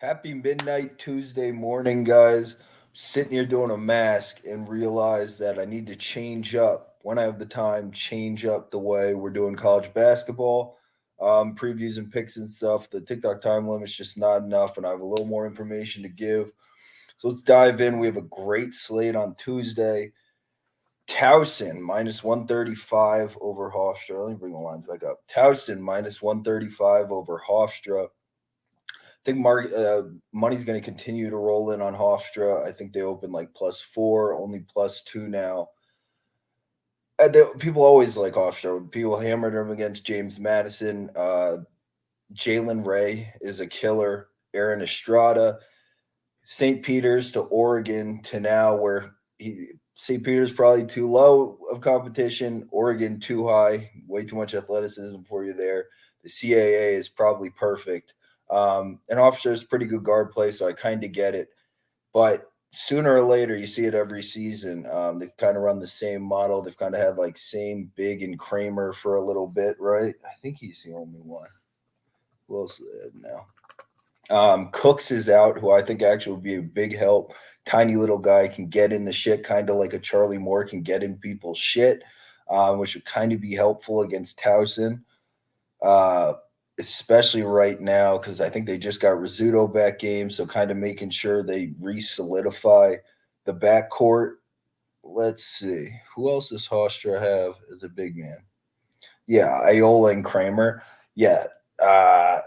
Happy midnight Tuesday morning, guys. Sitting here doing a mask and realize that I need to change up when I have the time, change up the way we're doing college basketball, previews and picks and stuff. The TikTok time limit's just not enough, and I have a little more information to give. So let's dive in. We have a great slate on Tuesday. Towson minus 135 over Hofstra. Let me bring the lines back up. Towson minus 135 over Hofstra. Think money's going to continue to roll in on Hofstra. I think they open like +4, only +2 now. People always like Hofstra. People hammered him against James Madison. Jalen Ray is a killer. Aaron Estrada, St. Peter's to Oregon to now where St. Peter's probably too low of competition. Oregon too high. Way too much athleticism for you there. The CAA is probably perfect. And Officer is pretty good guard play, so I kind of get it. But sooner or later, you see it every season. They've kind of run the same model. They've kind of had like same Big and Kramer for a little bit, right? I think he's the only one. Who else now? Cooks is out, who I think actually would be a big help. Tiny little guy can get in the shit, kind of like a Charlie Moore can get in people's shit, which would kind of be helpful against Towson. Uh, Especially right now because I think they just got Rizzuto back game, so kind of making sure they re-solidify the backcourt. Let's see. Who else does Hofstra have as a big man? Yeah, Iola and Kramer. Yeah. Uh,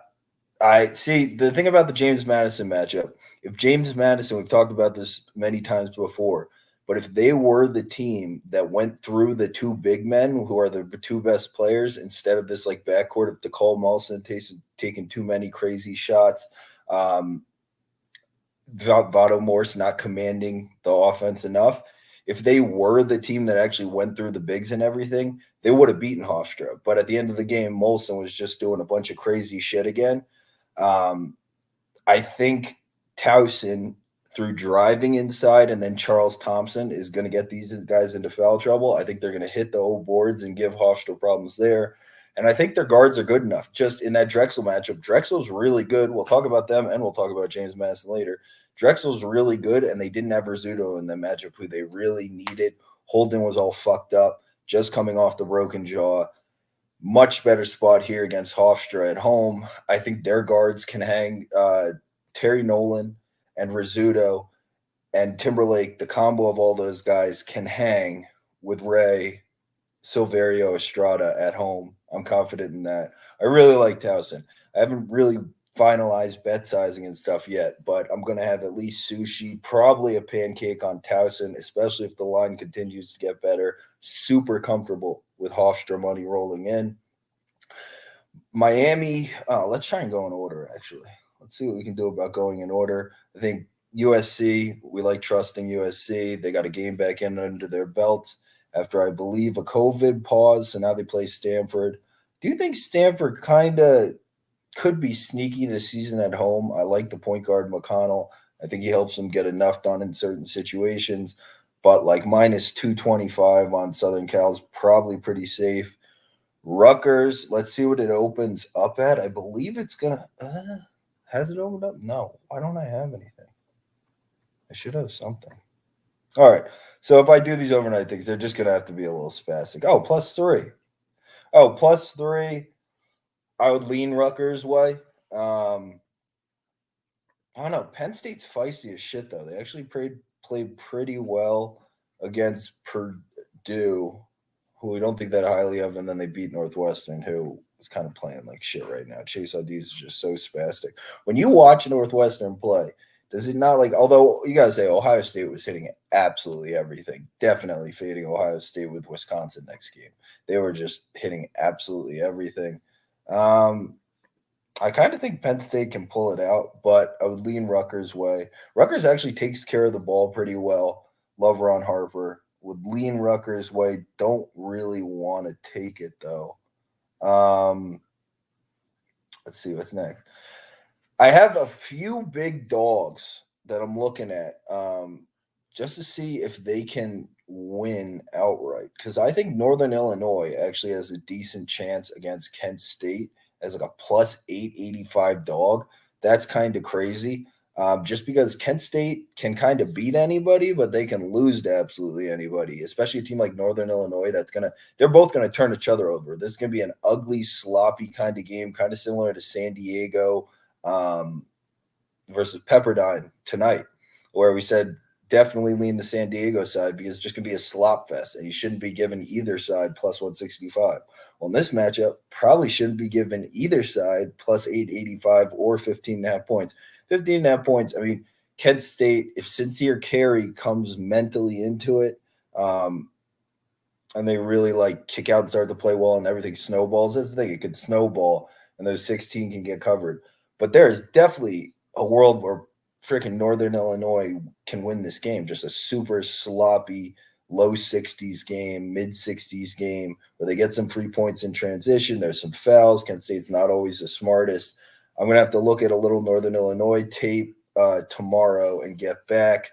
I see the thing about the James Madison matchup. If James Madison, we've talked about this many times before, but if they were the team that went through the two big men who are the two best players instead of this like backcourt of DeCole Molson taking too many crazy shots, um, Vado Morse not commanding the offense enough. If they were the team that actually went through the bigs and everything, they would have beaten Hofstra. But at the end of the game, Molson was just doing a bunch of crazy shit again. Um, I think Towson, through driving inside, and then Charles Thompson is going to get these guys into foul trouble. I think they're going to hit the old boards and give Hofstra problems there. And I think their guards are good enough. Just in that Drexel matchup, Drexel's really good. We'll talk about them, and we'll talk about James Madison later. Drexel's really good, and they didn't have Rizzuto in the matchup, who they really needed. Holden was all fucked up, just coming off the broken jaw. Much better spot here against Hofstra at home. I think their guards can hang Terry Nolan and Rizzuto and Timberlake. The combo of all those guys can hang with Ray, Silverio, Estrada at home. I'm confident in that. I really like Towson. I haven't really finalized bet sizing and stuff yet, but I'm going to have at least sushi, probably a pancake on Towson, especially if the line continues to get better. Super comfortable with Hofstra money rolling in. Miami, let's try and go in order, actually. Let's see what we can do about going in order. I think USC, we like trusting USC. They got a game back in under their belts after, I believe, a COVID pause. So now they play Stanford. Do you think Stanford kind of could be sneaky this season at home? I like the point guard McConnell. I think he helps them get enough done in certain situations. But like minus 225 on Southern Cal is probably pretty safe. Rutgers, let's see what it opens up at. I believe it's gonna. Has it opened up? No. Why don't I have anything? I should have something. All right. So if I do these overnight things, they're just gonna have to be a little spastic. Oh, +3. Oh, +3. I would lean Rutgers way. I don't know. Penn State's feisty as shit though. They actually played pretty well against Purdue, who we don't think that highly of, and then they beat Northwestern, who is kind of playing like shit right now. Chase Audi's is just so spastic. When you watch Northwestern play, does it not like? Although you guys say Ohio State was hitting absolutely everything, definitely fading Ohio State with Wisconsin next game. They were just hitting absolutely everything. Um, I kind of think Penn State can pull it out, but I would lean Rutgers' way. Rutgers actually takes care of the ball pretty well. Love Ron Harper. Would lean Rutgers' way. Don't really want to take it though. Um, let's see what's next. I have a few big dogs that I'm looking at just to see if they can win outright. Because I think Northern Illinois actually has a decent chance against Kent State as like a +885 dog. That's kind of crazy. Just because Kent State can kind of beat anybody, but they can lose to absolutely anybody, especially a team like Northern Illinois they're both gonna turn each other over. This is gonna be an ugly, sloppy kind of game, kind of similar to San Diego um, versus Pepperdine tonight, where we said definitely lean the San Diego side because it's just gonna be a slop fest, and you shouldn't be giving either side plus 165. Well, in this matchup, probably shouldn't be given either side plus 885 or 15 and a half points. 15 and a half points. I mean, Kent State, if Sincere Carey comes mentally into it, um, and they really like kick out and start to play well and everything snowballs, that's the thing. It could snowball and those 16 can get covered. But there is definitely a world where freaking Northern Illinois can win this game. Just a super sloppy, low 60s game, mid 60s game where they get some free points in transition. There's some fouls. Kent State's not always the smartest. I'm going to have to look at a little Northern Illinois tape tomorrow and get back.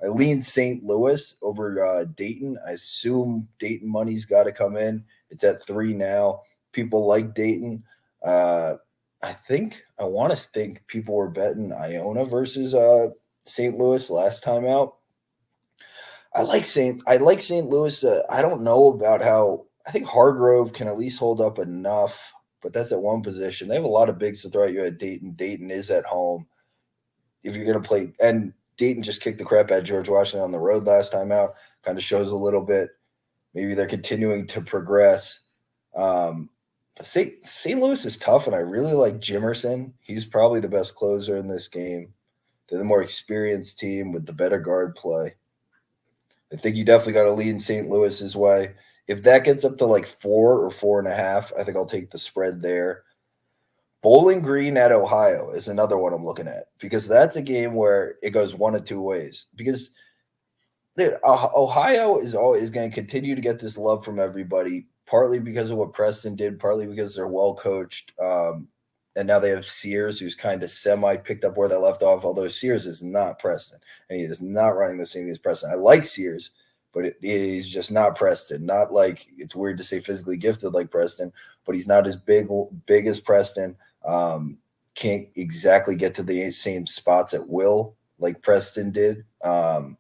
I lean St. Louis over Dayton. I assume Dayton money's got to come in. It's at 3 now. People like Dayton. I want to think people were betting Iona versus St. Louis last time out. I like St. Louis. I don't know about how. I think Hargrove can at least hold up enough, but that's at one position. They have a lot of bigs to throw at you at Dayton. Dayton is at home. If you're going to play, and Dayton just kicked the crap out of George Washington on the road last time out, kind of shows a little bit. Maybe they're continuing to progress. St. Louis is tough, and I really like Jimerson. He's probably the best closer in this game. They're the more experienced team with the better guard play. I think you definitely got to lean St. Louis's way. If that gets up to like 4 or 4.5, I think I'll take the spread there. Bowling Green at Ohio is another one I'm looking at because that's a game where it goes one of two ways. Because dude, Ohio is always going to continue to get this love from everybody, partly because of what Preston did, partly because they're well coached. And now they have Sears, who's kind of semi picked up where they left off, although Sears is not Preston, and he is not running the same as Preston. I like Sears, but he's just not Preston. Not like it's weird to say physically gifted like Preston, but he's not as big as Preston. Can't exactly get to the same spots at will like Preston did. I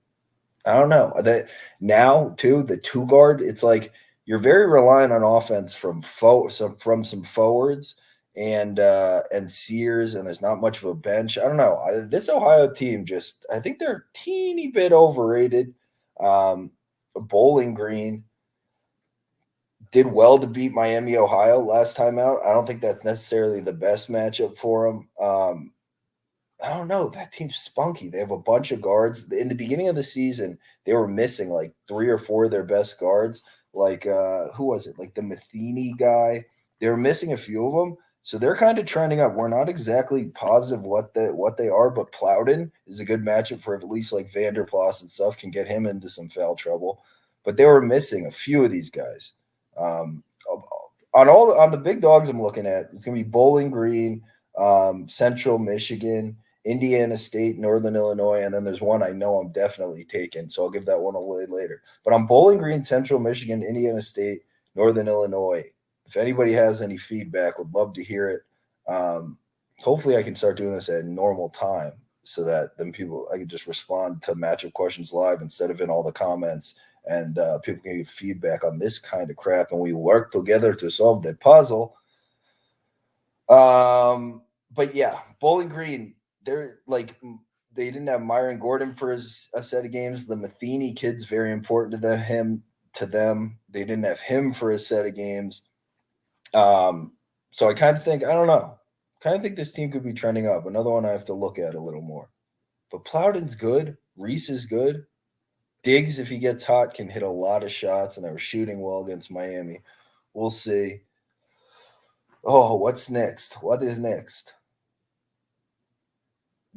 don't know that now too. The two guard, it's like you're very reliant on offense from some forwards and Sears, and there's not much of a bench. I don't know. This Ohio team I think they're a teeny bit overrated. Bowling Green did well to beat Miami, Ohio last time out. I don't think that's necessarily the best matchup for them. I don't know. That team's spunky. They have a bunch of guards. In the beginning of the season, they were missing like 3 or 4 of their best guards. Like who was it? Like the Matheny guy. They were missing a few of them. So they're kind of trending up. We're not exactly positive what they are, but Plowden is a good matchup for at least like Vanderplas and stuff, can get him into some foul trouble. But they were missing a few of these guys. Um, on the big dogs I'm looking at, it's gonna be Bowling Green, Central Michigan, Indiana State, Northern Illinois, and then there's one I know I'm definitely taking, so I'll give that one away later. But I'm Bowling Green, Central Michigan, Indiana State, Northern Illinois. If anybody has any feedback, would love to hear it. Hopefully, I can start doing this at normal time so that then I can just respond to matchup questions live instead of in all the comments, and people can give feedback on this kind of crap, and we work together to solve the puzzle. But yeah, Bowling Green, they're like they didn't have Myron Gordon for a set of games. The Matheny kid's very important to them. They didn't have him for a set of games. So I kind of think, I don't know. Kind of think this team could be trending up. Another one I have to look at a little more. But Plowden's good. Reese is good. Diggs, if he gets hot, can hit a lot of shots, and they were shooting well against Miami. We'll see. Oh, what's next? What is next?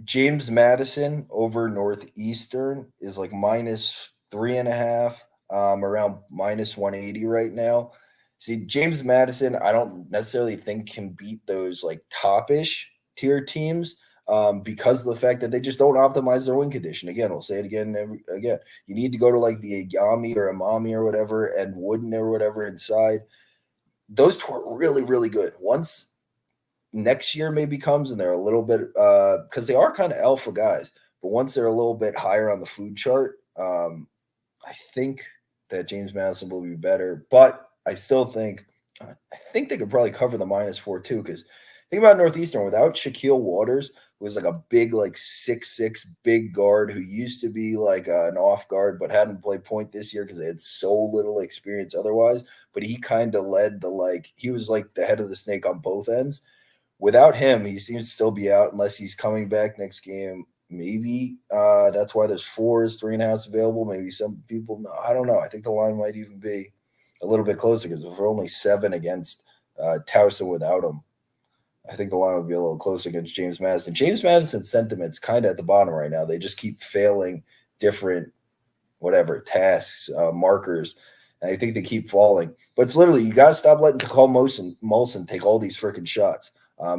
James Madison over Northeastern is like -3.5, around -180 right now. See, James Madison, I don't necessarily think can beat those like top-ish tier teams because of the fact that they just don't optimize their win condition. Again, we'll say it again. You need to go to like the Agami or Amami or whatever and Wooden or whatever inside. Those two are really, really good. Once next year maybe comes and they're a little bit because they are kind of alpha guys, but once they're a little bit higher on the food chart, I think that James Madison will be better. But I still think I think they could probably cover the -4 too. Because think about Northeastern without Shaquille Waters, who was like a big, like 6'6" big guard who used to be like an off guard, but hadn't played point this year because they had so little experience otherwise. But he kind of led the like he was like the head of the snake on both ends. Without him, he seems to still be out unless he's coming back next game. Maybe that's why there's 4s, 3.5s available. Maybe some people, no, I don't know. I think the line might even be a little bit closer because if we're only 7 against Towson without him, I think the line would be a little closer against James Madison. James Madison's sentiment's kind of at the bottom right now. They just keep failing different whatever tasks, markers. And I think they keep falling. But it's literally you got to stop letting Cole Molson take all these freaking shots.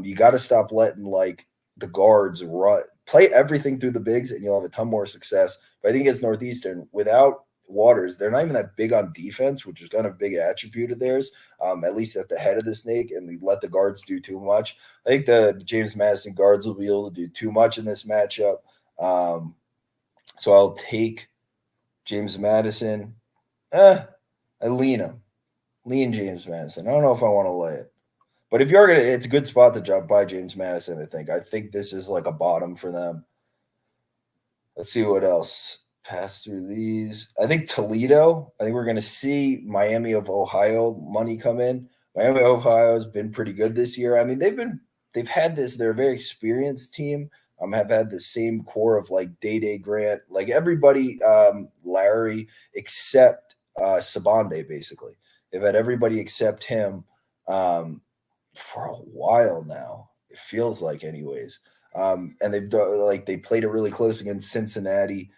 You got to stop letting like the guards run, play everything through the bigs, and you'll have a ton more success. But I think it's Northeastern without Waters. They're not even that big on defense, which is kind of a big attribute of theirs. At least at the head of the snake, and they let the guards do too much. I think the James Madison guards will be able to do too much in this matchup. So I'll take James Madison. I lean him. Lean James Madison. I don't know if I want to lay it. But if you're gonna, it's a good spot to jump by James Madison. I think. I think this is like a bottom for them. Let's see what else. Pass through these. I think Toledo. I think we're gonna see Miami of Ohio money come in. Miami of Ohio has been pretty good this year. I mean, they've had this. They're a very experienced team. Have had the same core of like Day Grant, like everybody, Larry except Sabande. Basically, they've had everybody except him. For a while now. It feels like, anyways. And they've done like they played it really close against Cincinnati,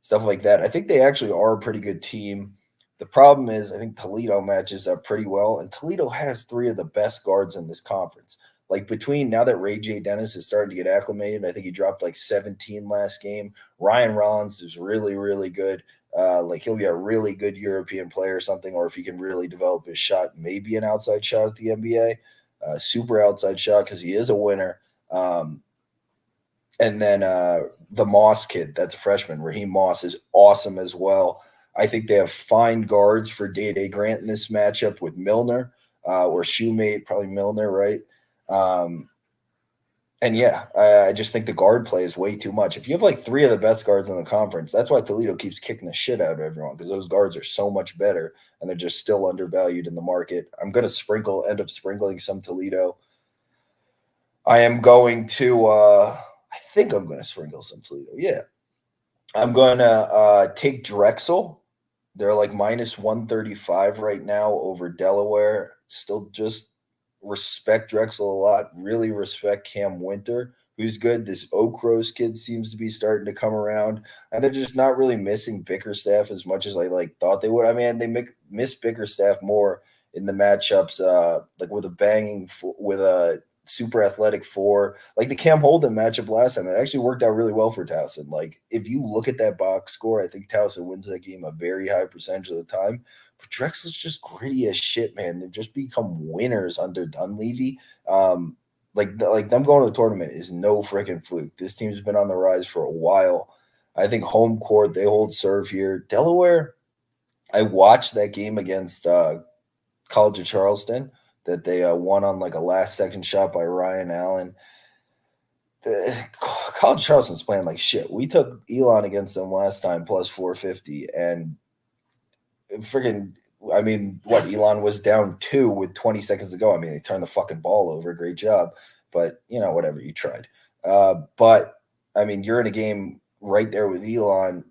stuff like that. I think they actually are a pretty good team. The problem is, I think Toledo matches up pretty well, and Toledo has 3 of the best guards in this conference. Like between now that Ray J. Dennis is starting to get acclimated, I think he dropped like 17 last game. Ryan Rollins is really, really good. Like he'll be a really good European player or something, or if he can really develop his shot, maybe an outside shot at the NBA. Super outside shot because he is a winner. And then the Moss kid, that's a freshman. Raheem Moss is awesome as well. I think they have fine guards for Day Grant in this matchup with Milner or Shoemate, probably Milner, right? And yeah, I just think the guard play is way too much. If you have like 3 of the best guards in the conference, that's why Toledo keeps kicking the shit out of everyone because those guards are so much better and they're just still undervalued in the market. I'm going to end up sprinkling some Toledo. I am going to, I think I'm going to sprinkle some Toledo. Yeah. I'm going to take Drexel. They're like -135 right now over Delaware. Still just respect Drexel a lot. Really respect Cam Winter, who's good. This Oak Rose kid seems to be starting to come around, and they're just not really missing Bickerstaff as much as I like thought they would. I mean, they miss Bickerstaff more in the matchups, like with a super athletic 4, like the Cam Holden matchup last time. It actually worked out really well for Towson. Like if you look at that box score, I think Towson wins that game a very high percentage of the time. But Drexel's just gritty as shit, man. They've just become winners under Dunleavy. Like them going to the tournament is no freaking fluke. This team's been on the rise for a while. I think home court, they hold serve here. Delaware, I watched that game against College of Charleston that they won on like a last second shot by Ryan Allen. College of Charleston's playing like shit. We took Elon against them last time plus 450, and freaking, I mean, what, Elon was down 2 with 20 seconds to go. I mean, they turned the fucking ball over. Great job. But, whatever, you tried. But, I mean, you're in a game right there with Elon.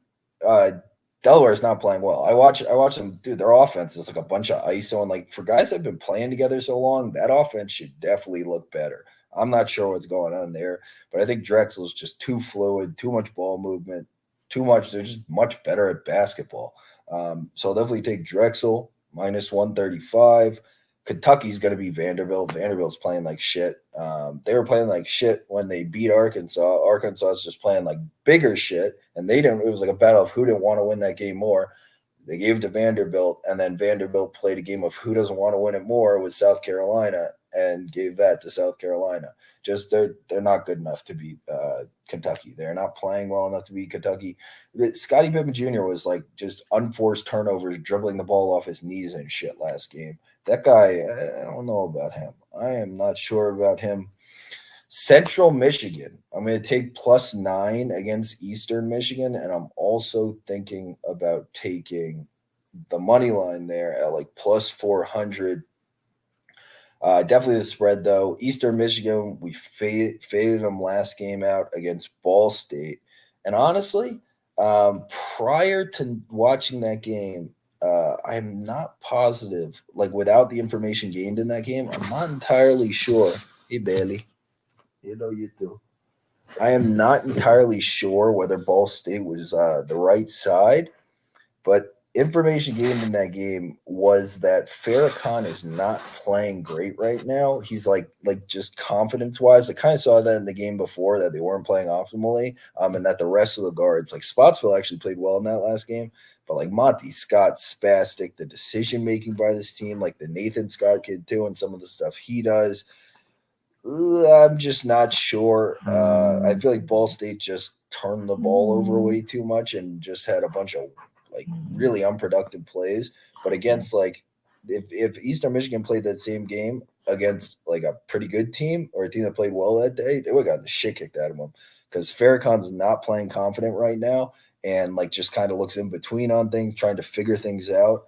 Delaware is not playing well. I watch them, dude, their offense is like a bunch of ISO. And, like, for guys that have been playing together so long, that offense should definitely look better. I'm not sure what's going on there. But I think Drexel's just too fluid, too much ball movement, too much. They're just much better at basketball. So I'll definitely take Drexel -135. Kentucky's going to be Vanderbilt. Vanderbilt's playing like shit. They were playing like shit when they beat Arkansas. Arkansas is just playing like bigger shit, and they didn't. It was like a battle of who didn't want to win that game more. They gave it to Vanderbilt, and then Vanderbilt played a game of who doesn't want to win it more with South Carolina, and gave that to South Carolina. Just they're not good enough to beat Kentucky. They're not playing well enough to beat Kentucky. Scottie Pippen Jr. was like just unforced turnovers, dribbling the ball off his knees and shit last game. That guy, I don't know about him. I am not sure about him. Central Michigan. I'm going to take +9 against Eastern Michigan, and I'm also thinking about taking the money line there at like +400. Definitely the spread though. Eastern Michigan, we faded them last game out against Ball State, and honestly, um, prior to watching that game, I'm not positive. Like without the information gained in that game, I'm not entirely sure. Hey Bailey, you know you do. I am not entirely sure whether Ball State was the right side, but information gained in that game was that Farrakhan is not playing great right now. He's like just confidence wise. I kind of saw that in the game before that they weren't playing optimally, and that the rest of the guards like Spotsville actually played well in that last game. But like Monty Scott, spastic, the decision making by this team, like the Nathan Scott kid too, and some of the stuff he does. I'm just not sure. I feel like Ball State just turned the ball over way too much and just had a bunch of like really unproductive plays. But against like if Eastern Michigan played that same game against like a pretty good team or a team that played well that day, they would have gotten the shit kicked out of them because Farrakhan's not playing confident right now and like just kind of looks in between on things, trying to figure things out.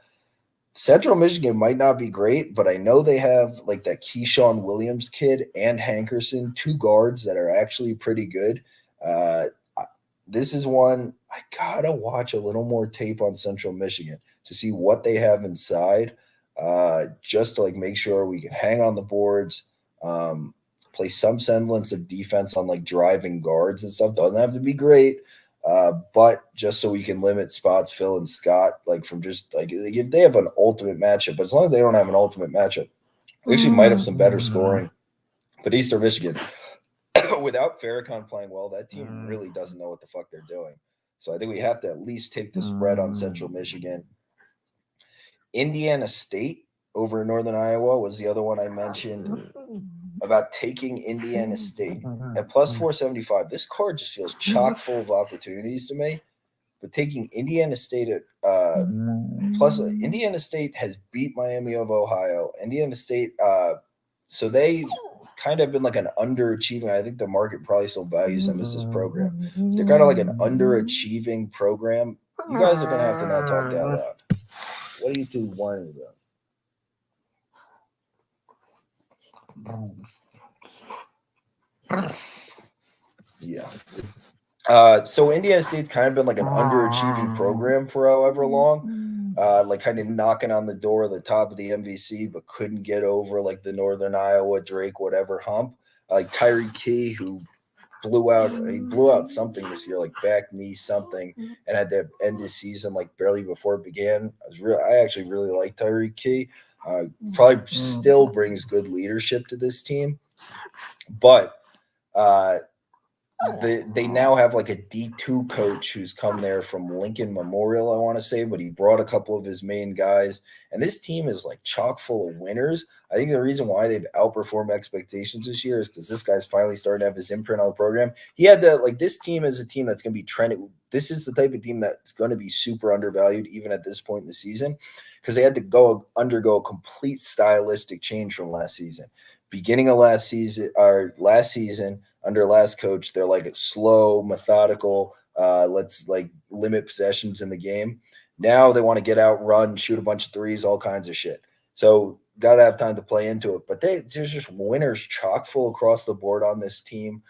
Central Michigan might not be great, but I know they have like that Keyshawn Williams kid and Hankerson, two guards that are actually pretty good. Uh, this is one I gotta watch a little more tape on Central Michigan to see what they have inside, just to like make sure we can hang on the boards, um, play some semblance of defense on like driving guards and stuff. Doesn't have to be great, but just so we can limit spots, Phil and Scott, like from just like if they have an ultimate matchup, but as long as they don't have an ultimate matchup, we actually might have some better scoring. But Eastern Michigan, without Farrakhan playing well, that team really doesn't know what the fuck they're doing. So I think we have to at least take the spread on Central Michigan. Indiana State over in Northern Iowa was the other one I mentioned about taking Indiana State at +475. This card just feels chock full of opportunities to me. But taking Indiana State at plus Indiana State has beat Miami of Ohio. Indiana State, so they kind of been like an underachieving. I think the market probably still values them as this program. They're kind of like an underachieving program. You guys are gonna have to not talk that loud. What are you two whining about? Yeah. So Indiana State's kind of been like an underachieving program for however long, like kind of knocking on the door of the top of the MVC, but couldn't get over like the Northern Iowa, Drake, whatever hump. Like Tyreek Key, who he blew out something this year, like back knee something, and had to end his season like barely before it began. I actually really like Tyreek Key. Probably still brings good leadership to this team, but they now have like a D2 coach who's come there from Lincoln Memorial, I want to say, but he brought a couple of his main guys. And this team is like chock full of winners. I think the reason why they've outperformed expectations this year is because this guy's finally starting to have his imprint on the program. He had to, like, this team is a team that's going to be trending. This is the type of team that's going to be super undervalued even at this point in the season because they had to undergo a complete stylistic change from last season. Beginning of last season, under last coach, they're like a slow, methodical, let's like limit possessions in the game. Now they want to get out, run, shoot a bunch of threes, all kinds of shit. So got to have time to play into it. But there's just winners chock full across the board on this team.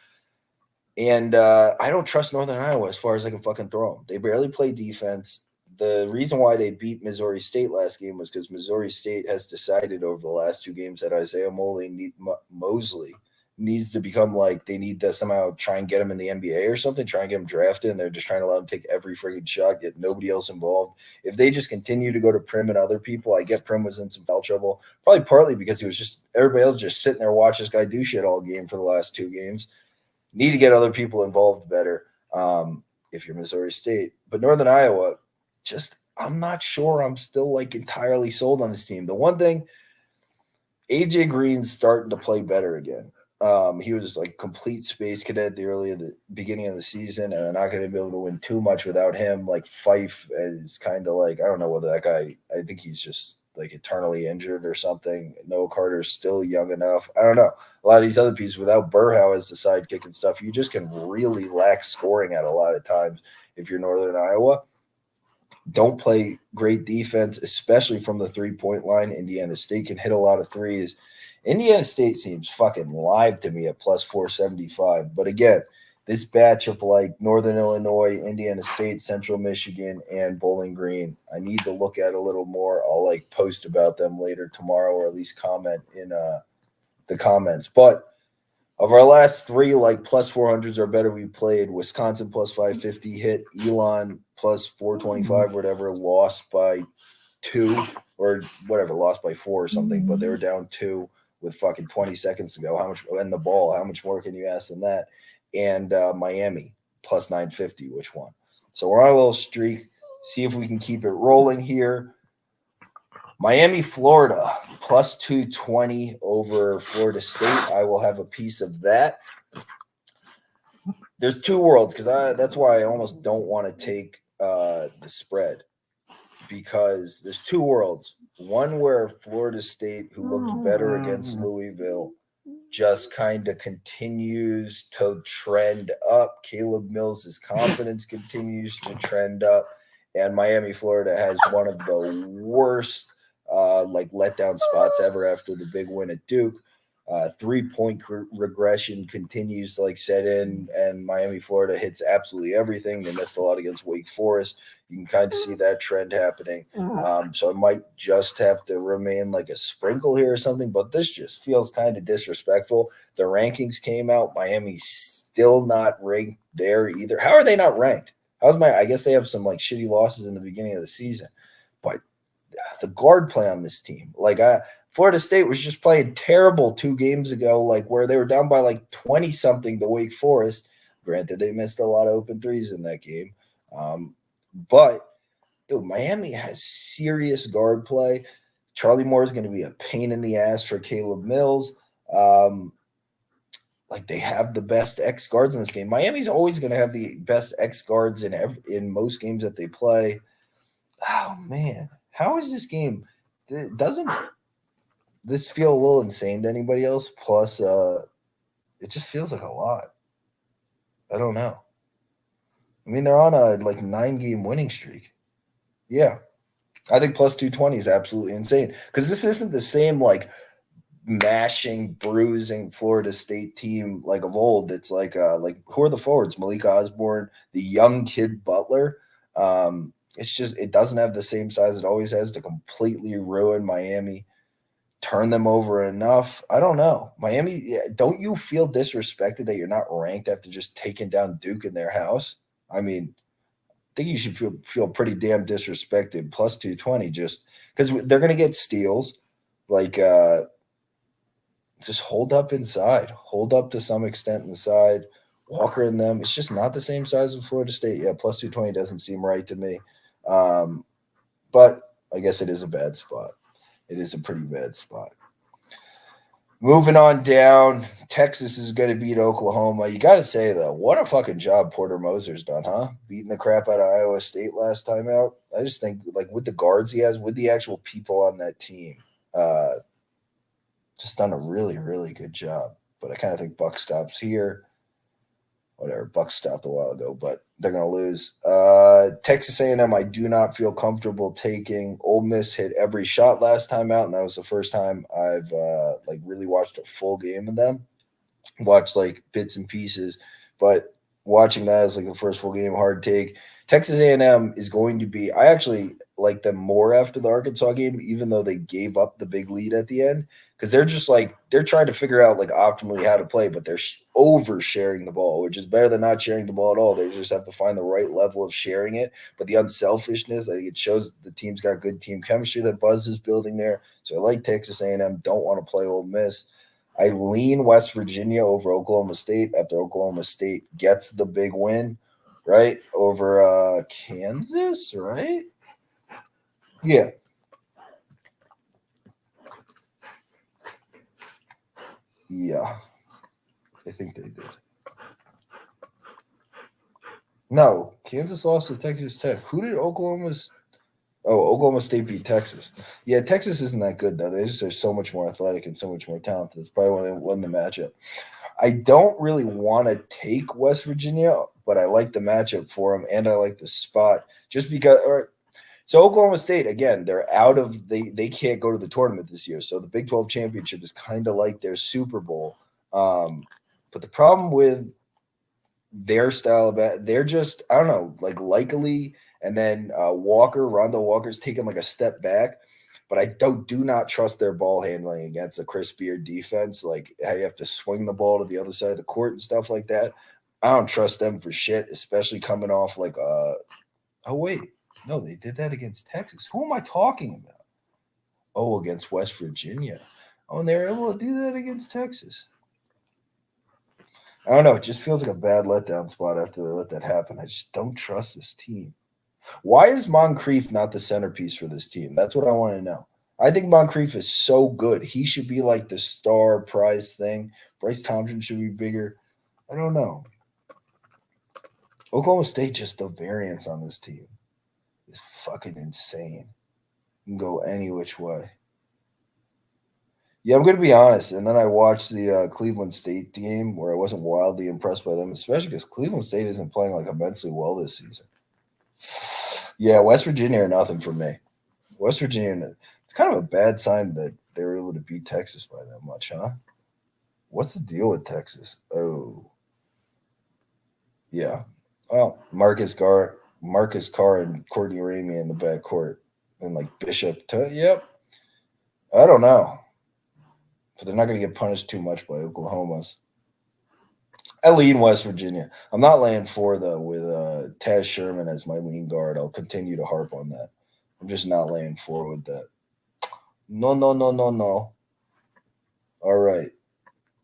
And I don't trust Northern Iowa as far as I can fucking throw them. They barely play defense. The reason why they beat Missouri State last game was because Missouri State has decided over the last two games that Isaiah Mosley needs to become like they need to somehow try and get him in the NBA or something, try and get him drafted, and they're just trying to let him take every freaking shot, get nobody else involved. If they just continue to go to Prim and other people, I get Prim was in some foul trouble, probably partly because he was just everybody else just sitting there watching this guy do shit all game for the last two games. Need to get other people involved better if you're Missouri State. But Northern Iowa, I'm not sure I'm still like entirely sold on this team. The one thing, AJ Green's starting to play better again. He was like complete space cadet at the beginning of the season, and they're not going to be able to win too much without him. Like Fife is kind of like, I don't know whether that guy. I think he's just like eternally injured or something. Noah Carter's still young enough. I don't know. A lot of these other pieces without Burhow as the sidekick and stuff, you just can really lack scoring at a lot of times if you're Northern Iowa. Don't play great defense, especially from the 3-point line. Indiana State can hit a lot of threes. Indiana State seems fucking live to me at plus 475. But again, this batch of like Northern Illinois, Indiana State, Central Michigan, and Bowling Green, I need to look at a little more. I'll like post about them later tomorrow, or at least comment in the comments. But of our last three, like plus 400s or better, we played Wisconsin plus 550, hit Elon plus 425, whatever, lost by 2 or whatever, lost by 4 or something, but they were down 2 with fucking 20 seconds to go. How much, and the ball, how much more can you ask than that? And Miami plus 950, which one? So we're on a little streak. See if we can keep it rolling here. Miami, Florida, plus 220 over Florida State. I will have a piece of that. There's two worlds because that's why I almost don't want to take the spread, because there's two worlds. One where Florida State, who looked better against Louisville, just kind of continues to trend up. Caleb Mills' confidence continues to trend up. And Miami, Florida has one of the worst like letdown spots ever after the big win at Duke. 3-point regression continues to like set in, and Miami, Florida hits absolutely everything. They missed a lot against Wake Forest. You can kind of see that trend happening. So I might just have to remain like a sprinkle here or something, but this just feels kind of disrespectful. The rankings came out. Miami's still not ranked there either. How are they not ranked? I guess they have some like shitty losses in the beginning of the season, but the guard play on this team, like Florida State was just playing terrible 2 games ago, like where they were down by like 20 something to Wake Forest. Granted, they missed a lot of open threes in that game. But dude, Miami has serious guard play. Charlie Moore is going to be a pain in the ass for Caleb Mills. Like they have the best X guards in this game. Miami's always going to have the best X guards in most games that they play. Oh man, how is this game? Doesn't this feel a little insane to anybody else? Plus, it just feels like a lot. I don't know. I mean, they're on a like 9-game winning streak. Yeah, I think plus 220 is absolutely insane because this isn't the same like mashing, bruising Florida State team like of old. It's like who are the forwards? Malik Osborne, the young kid Butler. It's just it doesn't have the same size it always has to completely ruin Miami, turn them over enough. I don't know. Miami, don't you feel disrespected that you're not ranked after just taking down Duke in their house? I mean, I think you should feel pretty damn disrespected. Plus 220 just because they're going to get steals. Like, just hold up inside. Hold up to some extent inside. Walker and them. It's just not the same size as Florida State. Yeah, plus 220 doesn't seem right to me. But I guess it is a bad spot. It is a pretty bad spot. Moving on down, Texas is going to beat Oklahoma. You got to say, though, what a fucking job Porter Moser's done, huh? Beating the crap out of Iowa State last time out. I just think, like, with the guards he has, with the actual people on that team, just done a really, really good job. But I kind of think Buck stops here. Whatever, Buck stopped a while ago, but they're going to lose. Texas A&M, I do not feel comfortable taking. Ole Miss hit every shot last time out, and that was the first time I've like really watched a full game of them. Watched like bits and pieces, but watching that as like the first full game, hard take. Texas A&M is going to be. I actually like them more after the Arkansas game, even though they gave up the big lead at the end. Because they're just like they're trying to figure out like optimally how to play, but they're oversharing the ball, which is better than not sharing the ball at all. They just have to find the right level of sharing it. But the unselfishness, I think it shows the team's got good team chemistry that Buzz is building there. So I like Texas A&M. Don't want to play Ole Miss. I lean West Virginia over Oklahoma State after Oklahoma State gets the big win, right, over Kansas, right? Yeah. Yeah, I think they did. No, Kansas lost to Texas Tech. Who did Oklahoma's? Oh, Oklahoma State beat Texas. Yeah, Texas isn't that good though. They're so much more athletic and so much more talented. That's probably why they won the matchup. I don't really want to take West Virginia, but I like the matchup for them, and I like the spot just because. All right, so Oklahoma State again, they're out of they can't go to the tournament this year. So the Big 12 championship is kind of like their Super Bowl. But the problem with their style of they're just I don't know like likely, and then Rondo Walker's taking like a step back. But I do not trust their ball handling against a Chris Beard defense. Like how you have to swing the ball to the other side of the court and stuff like that. I don't trust them for shit, especially coming off like oh wait, no, they did that against Texas. Who am I talking about? Oh, against West Virginia. Oh, and they were able to do that against Texas. I don't know. It just feels like a bad letdown spot after they let that happen. I just don't trust this team. Why is Moncrief not the centerpiece for this team? That's what I want to know. I think Moncrief is so good. He should be like the star prize thing. Bryce Thompson should be bigger. I don't know. Oklahoma State, just the variance on this team is fucking insane. You can go any which way. Yeah, I'm going to be honest. And then I watched the Cleveland State game where I wasn't wildly impressed by them, especially because Cleveland State isn't playing like immensely well this season. Yeah, West Virginia or nothing for me. West Virginia, it's kind of a bad sign that they were able to beat Texas by that much, huh? What's the deal with Texas? Oh, yeah. Well, Marcus Carr, and Courtney Ramey in the backcourt, and like Bishop. Yep. I don't know, but they're not going to get punished too much by Oklahoma's. I lean West Virginia. I'm not laying 4 though with Taz Sherman as my lean guard. I'll continue to harp on that. I'm just not laying 4 with that. No, no, no, no, no. All right,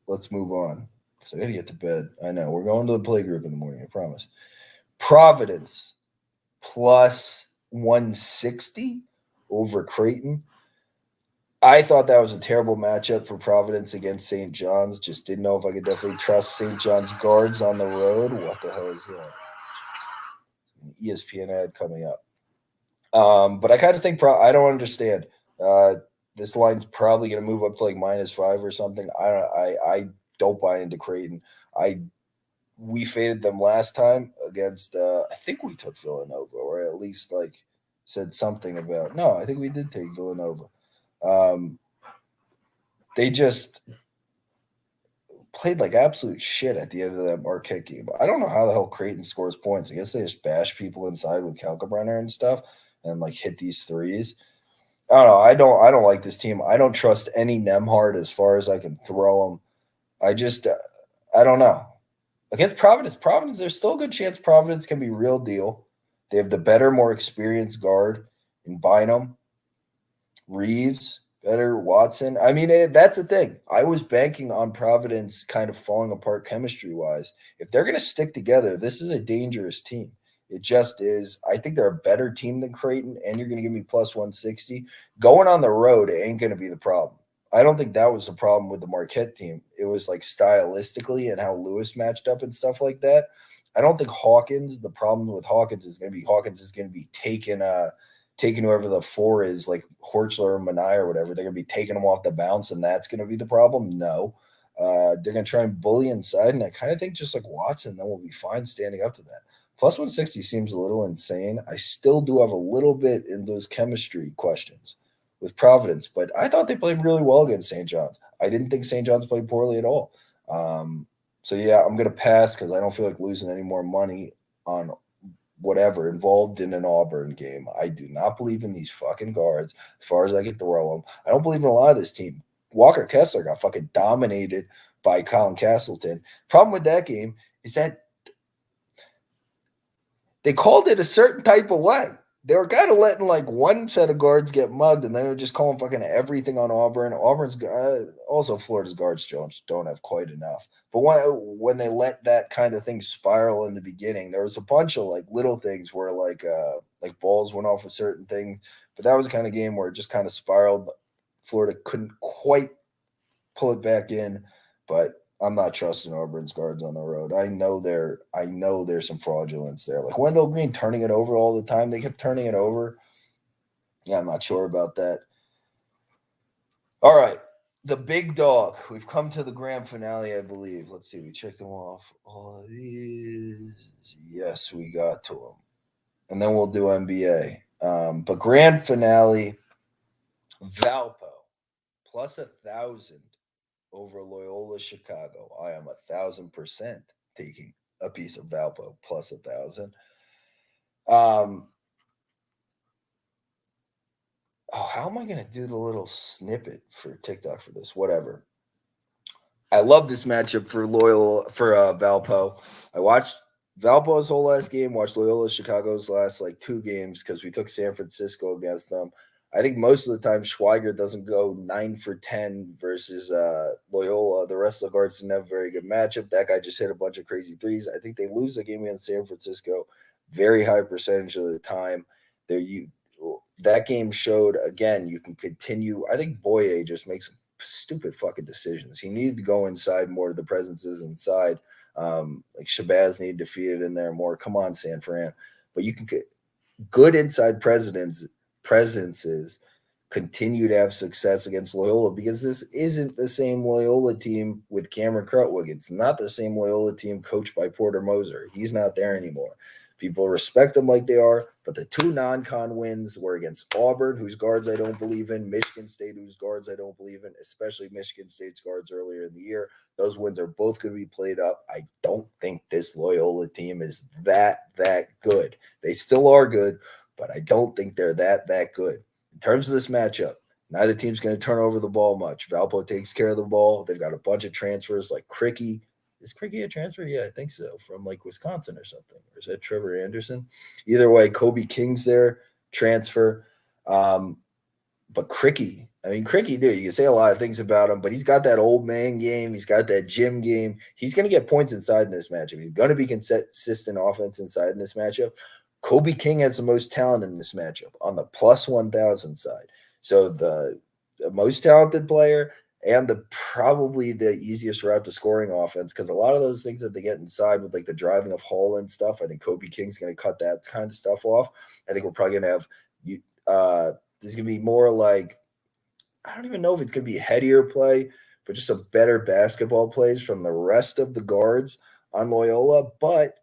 let's move on because I got to get to bed. I know we're going to the play group in the morning. I promise. Providence plus 160 over Creighton. I thought that was a terrible matchup for Providence against St. John's. Just didn't know if I could definitely trust St. John's guards on the road. What the hell is that? An ESPN ad coming up. But I kind of think I don't understand. This line's probably going to move up to like -5 or something. I don't buy into Creighton. We faded them last time against. I think we took Villanova, or at least like said something about. No, I think we did take Villanova. They just played like absolute shit at the end of that Marquette game. I don't know how the hell Creighton scores points. I guess they just bash people inside with Kalkbrenner and stuff, and like hit these threes. I don't know. I don't like this team. I don't trust any Nemhard as far as I can throw them. I don't know. Against Providence, there's still a good chance Providence can be real deal. They have the better, more experienced guard in Bynum, Reeves, better Watson. I mean, that's the thing. I was banking on Providence kind of falling apart chemistry wise. If they're going to stick together, this is a dangerous team. It just is. I think they're a better team than Creighton, and you're going to give me plus 160. Going on the road ain't going to be the problem. I don't think that was the problem with the Marquette team. It was like stylistically and how Lewis matched up and stuff like that. I don't think the problem with Hawkins is going to be taking whoever the 4 is, like Horchler or Manai or whatever. They're going to be taking them off the bounce, and that's going to be the problem. No. They're going to try and bully inside, and I kind of think just like Watson, then we'll be fine standing up to that. Plus 160 seems a little insane. I still do have a little bit in those chemistry questions with Providence, but I thought they played really well against St. John's. I didn't think St. John's played poorly at all. So yeah, I'm going to pass because I don't feel like losing any more money on whatever involved in an Auburn game. I do not believe in these fucking guards as far as I can throw them. I don't believe in a lot of this team. Walker Kessler got fucking dominated by Colin Castleton. Problem with that game is that they called it a certain type of way. They were kind of letting like one set of guards get mugged, and then they were just calling fucking everything on Auburn. Auburn's also Florida's guards don't have quite enough. But when they let that kind of thing spiral in the beginning, there was a bunch of like little things where like balls went off a certain thing. But that was the kind of game where it just kind of spiraled. Florida couldn't quite pull it back in. but I'm not trusting Auburn's guards on the road. I know there's some fraudulence there. Like Wendell Green turning it over all the time. They kept turning it over. Yeah, I'm not sure about that. All right. The big dog. We've come to the grand finale, I believe. Let's see. We checked them off. All of these. Yes, we got to them. And then we'll do NBA. But grand finale, Valpo plus 1,000 over Loyola Chicago. I am 1,000% taking a piece of Valpo plus 1,000. How am I going to do the little snippet for TikTok for this? Whatever. I love this matchup for Valpo. I watched Valpo's whole last game, watched Loyola Chicago's last like 2 games because we took San Francisco against them. I think most of the time Schweiger doesn't go 9 for 10 versus Loyola. The rest of the guards didn't have a very good matchup. That guy just hit a bunch of crazy threes. I think they lose the game against San Francisco very high percentage of the time. That game showed again you can continue. I think Boye just makes stupid fucking decisions. He needed to go inside more. The presence is inside. Like Shabazz needed to feed it in there more. Come on, San Fran. But you can get good inside presences continue to have success against Loyola because this isn't the same Loyola team with Cameron Krutwig. It's not the same Loyola team coached by Porter Moser. He's not there anymore. People respect them like they are, but the 2 non-con wins were against Auburn, whose guards I don't believe in, Michigan State, whose guards I don't believe in, especially Michigan State's guards earlier in the year. Those wins are both going to be played up. I don't think this Loyola team is that good. They still are good, but I don't think they're that good. In terms of this matchup, neither team's going to turn over the ball much. Valpo takes care of the ball. They've got a bunch of transfers like Cricky. Is Cricky a transfer? Yeah, I think so. From like Wisconsin or something. Or is that Trevor Anderson? Either way, Kobe King's there, transfer. But Cricky, dude, you can say a lot of things about him, but he's got that old man game. He's got that gym game. He's going to get points inside in this matchup. He's going to be consistent offense inside in this matchup. Kobe King has the most talent in this matchup on the plus 1,000 side. So the most talented player and probably the easiest route to scoring offense because a lot of those things that they get inside with like the driving of Hall and stuff, I think Kobe King's going to cut that kind of stuff off. I think we're probably going to have there's going to be more like I don't even know if it's going to be headier play, but just a better basketball plays from the rest of the guards on Loyola. But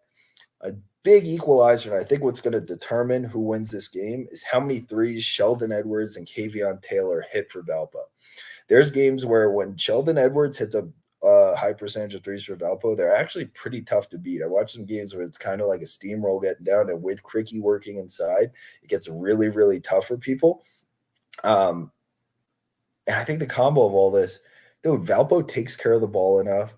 a big equalizer, and I think what's going to determine who wins this game is how many threes Sheldon Edwards and Kavion Taylor hit for Valpo. There's games where when Sheldon Edwards hits a high percentage of threes for Valpo, they're actually pretty tough to beat. I watched some games where it's kind of like a steamroll getting down, and with Cricky working inside, it gets really, really tough for people. And I think the combo of all this, dude, Valpo takes care of the ball enough.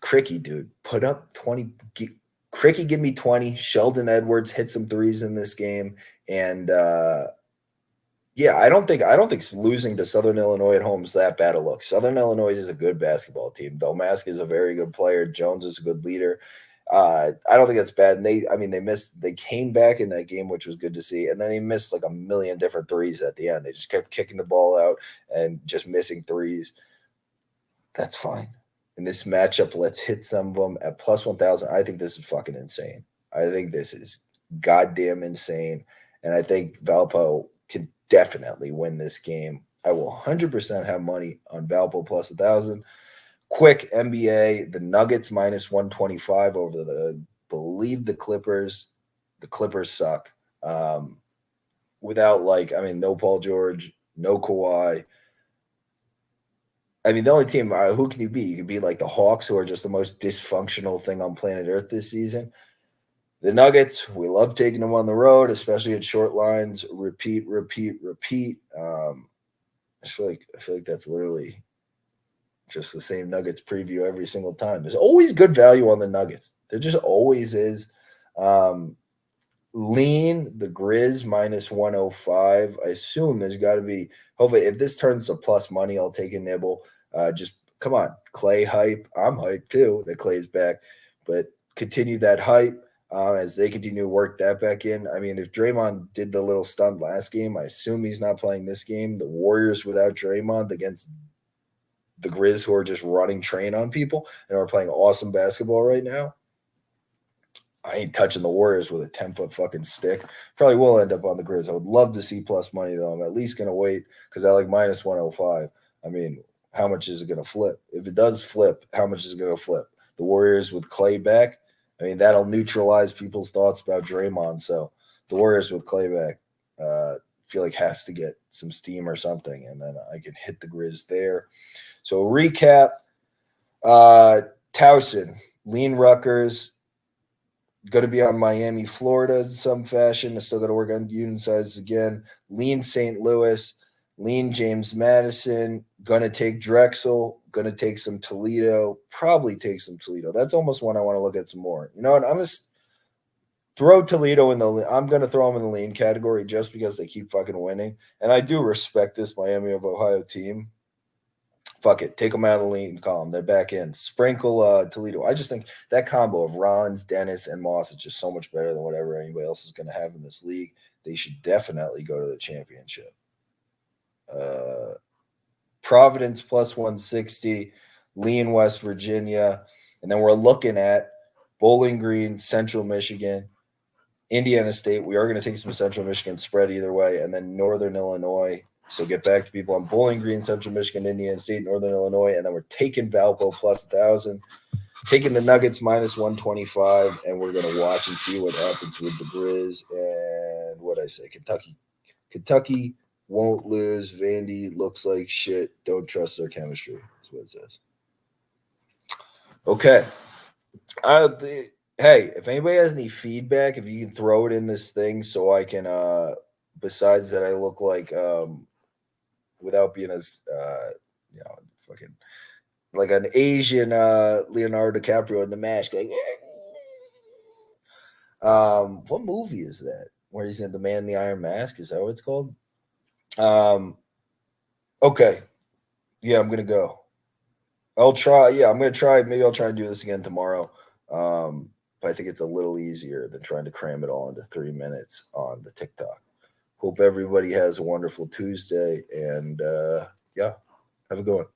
Cricky, dude, put up 20. Cricky, give me 20. Sheldon Edwards hit some threes in this game, and yeah, I don't think losing to Southern Illinois at home is that bad a look. Southern Illinois is a good basketball team. Domask is a very good player. Jones is a good leader. I don't think that's bad. And they came back in that game, which was good to see. And then they missed like a million different threes at the end. They just kept kicking the ball out and just missing threes. That's fine. In this matchup, let's hit some of them at plus 1,000. I think this is fucking insane. I think this is goddamn insane. And I think Valpo can definitely win this game. I will 100% have money on Valpo plus 1,000. Quick NBA, the Nuggets minus 125 over believe the Clippers. The Clippers suck. Without no Paul George, no Kawhi. The only team, who can you be? You can be like the Hawks, who are just the most dysfunctional thing on planet Earth this season. The Nuggets, we love taking them on the road, especially at short lines. Repeat. I feel like that's literally just the same Nuggets preview every single time. There's always good value on the Nuggets. There just always is. Lean, the Grizz minus 105. I assume there's got to be. Hopefully, if this turns to plus money, I'll take a nibble. Just come on, Clay hype. I'm hyped too that Clay's back, but continue that hype as they continue to work that back in. If Draymond did the little stunt last game, I assume he's not playing this game. The Warriors without Draymond against the Grizz, who are just running train on people and are playing awesome basketball right now. I ain't touching the Warriors with a 10-foot fucking stick. Probably will end up on the Grizz. I would love to see plus money, though. I'm at least going to wait because I like minus 105. I mean, how much is it going to flip? If it does flip, how much is it going to flip? The Warriors with Clay back, I mean, that'll neutralize people's thoughts about Draymond. So the Warriors with Clay back, feel like has to get some steam or something, and then I can hit the Grizz there. So recap, Towson, Lean Rutgers, going to be on Miami, Florida in some fashion. I still got to work on unit sizes again. Lean St. Louis, lean James Madison. Going to take Drexel. Going to take some Toledo. Probably take some Toledo. That's almost one I want to look at some more. You know what? I'm going to throw Toledo in the. I'm going to throw them in the lean category just because they keep fucking winning. And I do respect this Miami of Ohio team. Fuck it. Take them out of the lean column. They're back in. Sprinkle Toledo. I just think that combo of Rollins, Dennis, and Moss is just so much better than whatever anybody else is going to have in this league. They should definitely go to the championship. Providence plus 160, Lean West Virginia. And then we're looking at Bowling Green, Central Michigan, Indiana State. We are going to take some Central Michigan spread either way. And then Northern Illinois. So get back to people on Bowling Green, Central Michigan, Indiana State, Northern Illinois, and then we're taking Valpo plus 1,000, taking the Nuggets minus 125, and we're going to watch and see what happens with the Grizz and what I say, Kentucky won't lose. Vandy looks like shit. Don't trust their chemistry. That's what it says. Okay. Hey, if anybody has any feedback, if you can throw it in this thing so I can, besides that, I look like, without being as fucking like an Asian Leonardo DiCaprio in The Mask. Like, what movie is that? Where he's in The Man in the Iron Mask? Is that what it's called? Okay. Yeah, I'm gonna go. I'll try. Yeah, I'm gonna try. Maybe I'll try and do this again tomorrow. But I think it's a little easier than trying to cram it all into 3 minutes on the TikTok. Hope everybody has a wonderful Tuesday, and yeah, have a good one.